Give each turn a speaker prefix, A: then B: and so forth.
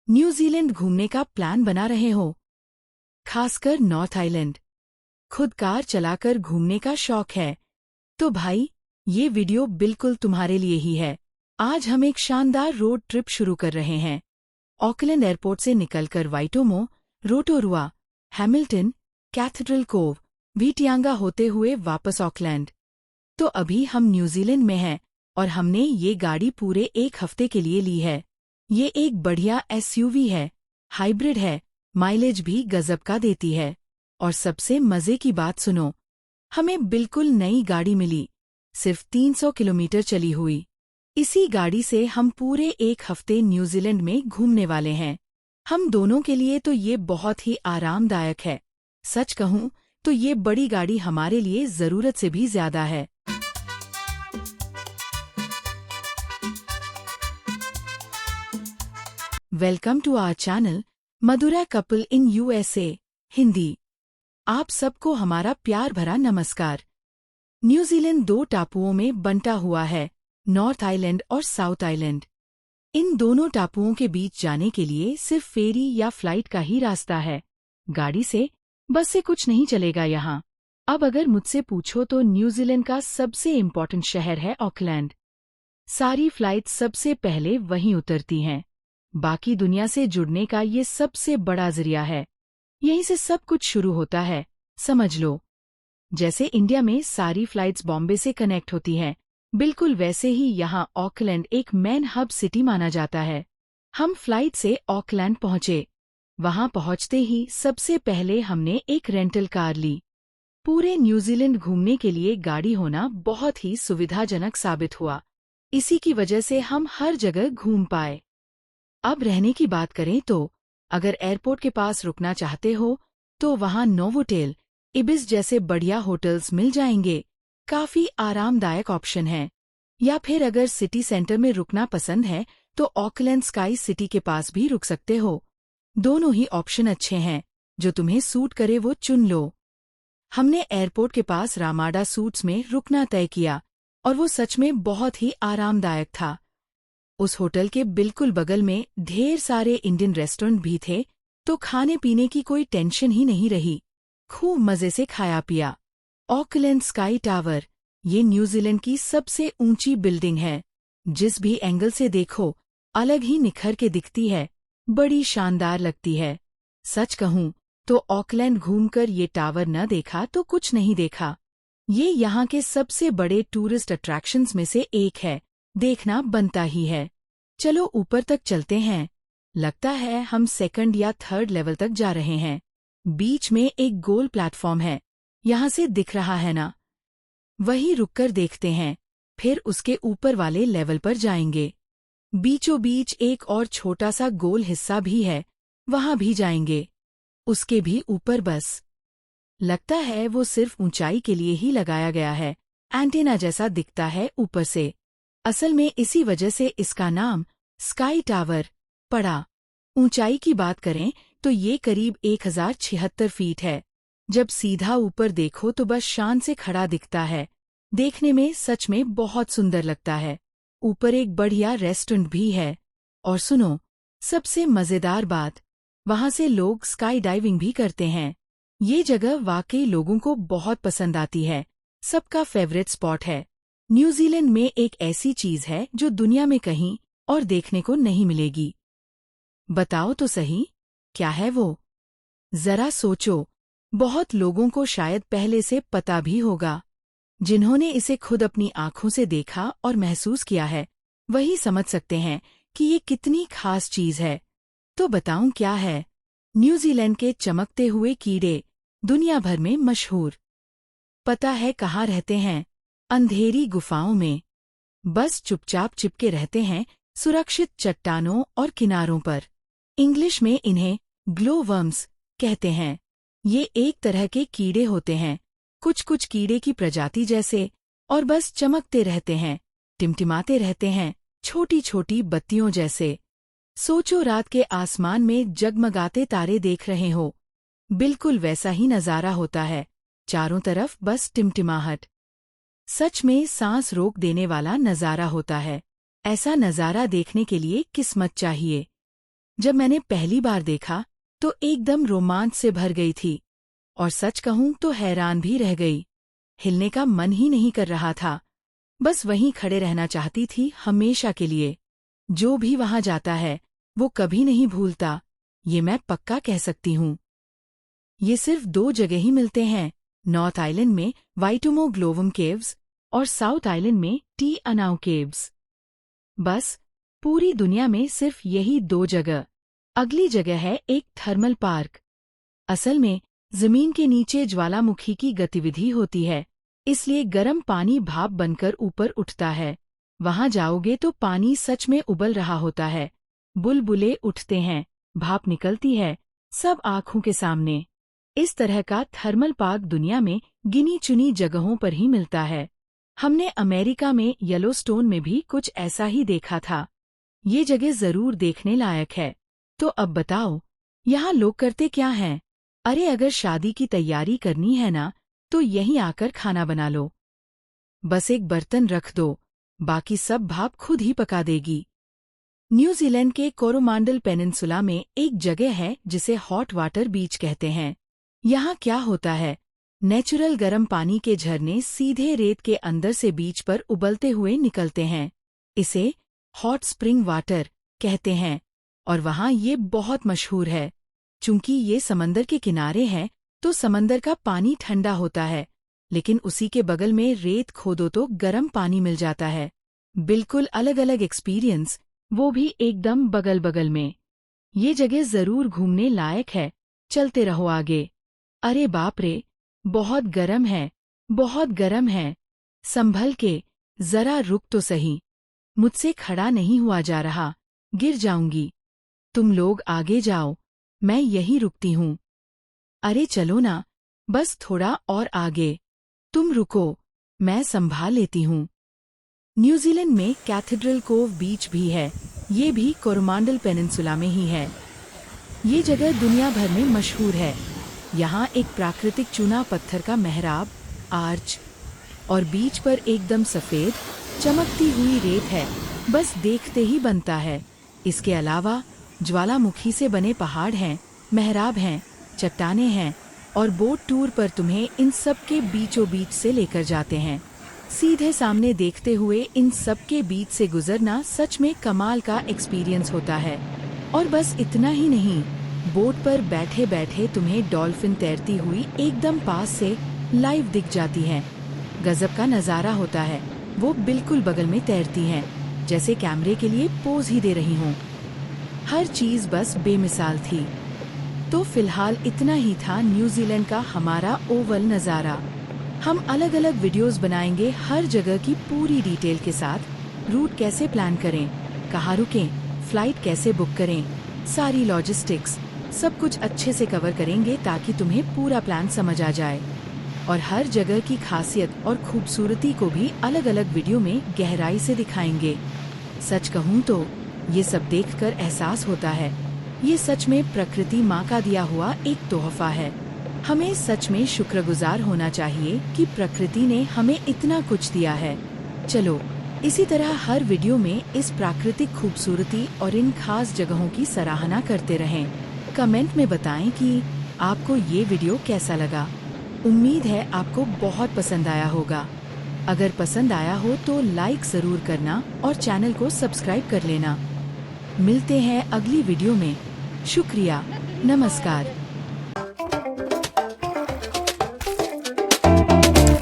A: New Zealand घूमने का plan बना रहे हो, खासकर नॉर्थ आइलैंड, खुद कार चलाकर घूमने का शौक है, तो भाई ये वीडियो बिल्कुल तुम्हारे लिए ही है। आज हम एक शानदार रोड ट्रिप शुरू कर रहे हैं। ऑकलैंड एयरपोर्ट से निकलकर वाइटोमो, रोटोरुआ, हैमिल्टन, कैथेड्रल कोव, विटियांगा होते हुए वापस ऑकलैंड। तो अभी हम न्यूजीलैंड में हैं और हमने ये गाड़ी पूरे एक हफ्ते के लिए ली है। ये एक बढ़िया एसयूवी है, हाइब्रिड है, माइलेज भी गजब का देती है। और सबसे मजे की बात सुनो, हमें बिल्कुल नई गाड़ी मिली, सिर्फ 300 किलोमीटर चली हुई। इसी गाड़ी से हम पूरे एक हफ्ते न्यूजीलैंड में घूमने वाले हैं। हम दोनों के लिए तो ये बहुत ही आरामदायक है। सच कहूं तो ये बड़ी गाड़ी हमारे लिए जरूरत से भी ज्यादा है। Welcome to our channel Madhura couple in USA Hindi. आप सबको हमारा प्यार भरा नमस्कार। न्यूजीलैंड 2 टापुओं में बंटा हुआ है, नॉर्थ आइलैंड और साउथ आइलैंड। इन दोनों टापुओं के बीच जाने के लिए सिर्फ फेरी या फ्लाइट का ही रास्ता है। गाड़ी से, बस से कुछ नहीं चलेगा यहाँ। अब अगर मुझसे पूछो तो न्यूजीलैंड का सबसे इम्पोर्टेंट शहर है ऑकलैंड। सारी फ्लाइट सबसे पहले वहीं उतरती हैं। बाकी दुनिया से जुड़ने का ये सबसे बड़ा जरिया है। यहीं से सब कुछ शुरू होता है, समझ लो। जैसे इंडिया में सारी फ्लाइट्स बॉम्बे से कनेक्ट होती हैं, बिल्कुल वैसे ही यहाँ ऑकलैंड एक मेन हब सिटी माना जाता है। हम फ्लाइट से ऑकलैंड पहुंचे। वहां पहुंचते ही सबसे पहले हमने एक रेंटल कार ली। पूरे न्यूजीलैंड घूमने के लिए गाड़ी होना बहुत ही सुविधाजनक साबित हुआ। इसी की वजह से हम हर जगह घूम पाए। अब रहने की बात करें तो अगर एयरपोर्ट के पास रुकना चाहते हो तो वहां नोवोटेल, इबिस जैसे बढ़िया होटल्स मिल जाएंगे। काफी आरामदायक ऑप्शन है। या फिर अगर सिटी सेंटर में रुकना पसंद है तो ऑकलैंड स्काई सिटी के पास भी रुक सकते हो। दोनों ही ऑप्शन अच्छे हैं, जो तुम्हें सूट करे वो चुन लो। हमने एयरपोर्ट के पास रामाडा सूट्स में रुकना तय किया और वो सच में बहुत ही आरामदायक था। उस होटल के बिल्कुल बगल में ढेर सारे इंडियन रेस्टोरेंट भी थे, तो खाने पीने की कोई टेंशन ही नहीं रही। खूब मजे से खाया पिया। ऑकलैंड स्काई टावर, ये न्यूजीलैंड की सबसे ऊंची बिल्डिंग है। जिस भी एंगल से देखो अलग ही निखर के दिखती है, बड़ी शानदार लगती है। सच कहूं तो ऑकलैंड घूमकर ये टावर न देखा तो कुछ नहीं देखा। ये यहाँ के सबसे बड़े टूरिस्ट अट्रैक्शंस में से एक है, देखना बनता ही है। चलो ऊपर तक चलते हैं। लगता है हम 2nd या 3rd लेवल तक जा रहे हैं। बीच में एक गोल प्लेटफॉर्म है, यहाँ से दिख रहा है ना? वहीं रुककर देखते हैं, फिर उसके ऊपर वाले लेवल पर जाएंगे। बीचों बीच एक और छोटा सा गोल हिस्सा भी है, वहां भी जाएंगे। उसके भी ऊपर बस लगता है वो सिर्फ ऊंचाई के लिए ही लगाया गया है, एंटेना जैसा दिखता है ऊपर से। असल में इसी वजह से इसका नाम स्काई टावर पड़ा। ऊंचाई की बात करें तो ये करीब 1076 फीट है। जब सीधा ऊपर देखो तो बस शान से खड़ा दिखता है। देखने में सच में बहुत सुंदर लगता है। ऊपर एक बढ़िया रेस्टोरेंट भी है। और सुनो, सबसे मजेदार बात, वहां से लोग स्काई डाइविंग भी करते हैं। ये जगह वाकई लोगों को बहुत पसंद आती है, सबका फेवरेट स्पॉट है। न्यूजीलैंड में एक ऐसी चीज है जो दुनिया में कहीं और देखने को नहीं मिलेगी। बताओ तो सही, क्या है वो? जरा सोचो। बहुत लोगों को शायद पहले से पता भी होगा। जिन्होंने इसे खुद अपनी आंखों से देखा और महसूस किया है, वही समझ सकते हैं कि ये कितनी खास चीज है। तो बताऊं क्या है? न्यूजीलैंड के चमकते हुए कीड़े, दुनिया भर में मशहूर। पता है कहाँ रहते हैं? अंधेरी गुफाओं में। बस चुपचाप चिपके रहते हैं सुरक्षित चट्टानों और किनारों पर। इंग्लिश में इन्हें ग्लोवर्म्स कहते हैं। ये एक तरह के कीड़े होते हैं, कुछ कीड़े की प्रजाति जैसे, और बस चमकते रहते हैं, टिमटिमाते रहते हैं, छोटी छोटी बत्तियों जैसे। सोचो रात के आसमान में जगमगाते तारे देख रहे हो। बिल्कुल वैसा ही नजारा होता है, चारों तरफ बस टिमटिमाहट। सच में सांस रोक देने वाला नजारा होता है। ऐसा नजारा देखने के लिए किस्मत चाहिए। जब मैंने पहली बार देखा तो एकदम रोमांच से भर गई थी, और सच कहूं तो हैरान भी रह गई। हिलने का मन ही नहीं कर रहा था, बस वहीं खड़े रहना चाहती थी हमेशा के लिए। जो भी वहां जाता है वो कभी नहीं भूलता, ये मैं पक्का कह सकती हूँ। ये सिर्फ 2 जगह ही मिलते हैं, नॉर्थ आइलैंड में वाइटुमो ग्लोवम केव्स और साउथ आइलैंड में टी अनाउ केव्स। बस पूरी दुनिया में सिर्फ यही 2 जगह। अगली जगह है एक थर्मल पार्क। असल में जमीन के नीचे ज्वालामुखी की गतिविधि होती है, इसलिए गर्म पानी भाप बनकर ऊपर उठता है। वहां जाओगे तो पानी सच में उबल रहा होता है, बुलबुले उठते हैं, भाप निकलती है, सब आंखों के सामने। इस तरह का थर्मल पार्क दुनिया में गिनी चुनी जगहों पर ही मिलता है। हमने अमेरिका में येलोस्टोन में भी कुछ ऐसा ही देखा था। ये जगह जरूर देखने लायक है। तो अब बताओ, यहाँ लोग करते क्या हैं? अरे अगर शादी की तैयारी करनी है ना, तो यहीं आकर खाना बना लो। बस एक बर्तन रख दो, बाकी सब भाप खुद ही पका देगी। न्यूजीलैंड के कोरोमांडल पेनिनसुला में एक जगह है जिसे हॉट वाटर बीच कहते हैं। यहाँ क्या होता है, नेचुरल गर्म पानी के झरने सीधे रेत के अंदर से बीच पर उबलते हुए निकलते हैं। इसे हॉट स्प्रिंग वाटर कहते हैं, और वहाँ ये बहुत मशहूर है। चूंकि ये समंदर के किनारे है तो समंदर का पानी ठंडा होता है, लेकिन उसी के बगल में रेत खोदो तो गर्म पानी मिल जाता है। बिल्कुल अलग अलग एक्सपीरियंस, वो भी एकदम बगल बगल में। ये जगह जरूर घूमने लायक है, चलते रहो आगे। अरे बाप रे, बहुत गरम है, बहुत गरम है। संभल के, जरा रुक तो सही। मुझसे खड़ा नहीं हुआ जा रहा, गिर जाऊंगी। तुम लोग आगे जाओ, मैं यहीं रुकती हूँ। अरे चलो ना, बस थोड़ा और आगे। तुम रुको, मैं संभाल लेती हूँ। न्यूजीलैंड में कैथेड्रल कोव बीच भी है, ये भी कोरोमांडल पेनिनसुला में ही है। ये जगह दुनिया भर में मशहूर है। यहाँ एक प्राकृतिक चूना पत्थर का मेहराब, आर्च, और बीच पर एकदम सफ़ेद चमकती हुई रेत है, बस देखते ही बनता है। इसके अलावा ज्वालामुखी से बने पहाड़ हैं, मेहराब हैं, चट्टानें हैं, और बोट टूर पर तुम्हें इन सब के बीचों बीच से लेकर जाते हैं। सीधे सामने देखते हुए इन सब के बीच से गुजरना सच में कमाल का एक्सपीरियंस होता है। और बस इतना ही नहीं, बोट पर बैठे बैठे तुम्हें डॉल्फिन तैरती हुई एकदम पास से लाइव दिख जाती हैं। गजब का नज़ारा होता है, वो बिल्कुल बगल में तैरती हैं, जैसे कैमरे के लिए पोज ही दे रही हों। हर चीज़ बस बेमिसाल थी। तो फिलहाल इतना ही था न्यूजीलैंड का हमारा ओवल नज़ारा। हम अलग अलग वीडियोस बनाएंगे हर जगह की पूरी डिटेल के साथ। रूट कैसे प्लान करें, कहाँ रुकें, फ्लाइट कैसे बुक करें, सारी लॉजिस्टिक्स, सब कुछ अच्छे से कवर करेंगे ताकि तुम्हें पूरा प्लान समझ आ जाए। और हर जगह की खासियत और खूबसूरती को भी अलग अलग वीडियो में गहराई से दिखाएंगे। सच कहूँ तो ये सब देखकर एहसास होता है, ये सच में प्रकृति माँ का दिया हुआ एक तोहफा है। हमें सच में शुक्रगुजार होना चाहिए कि प्रकृति ने हमें इतना कुछ दिया है। चलो, इसी तरह हर वीडियो में इस प्राकृतिक खूबसूरती और इन खास जगहों की सराहना करते रहें। कमेंट में बताएं कि आपको ये वीडियो कैसा लगा। उम्मीद है आपको बहुत पसंद आया होगा। अगर पसंद आया हो तो लाइक ज़रूर करना और चैनल को सब्सक्राइब कर लेना। मिलते हैं अगली वीडियो में। शुक्रिया, नमस्कार।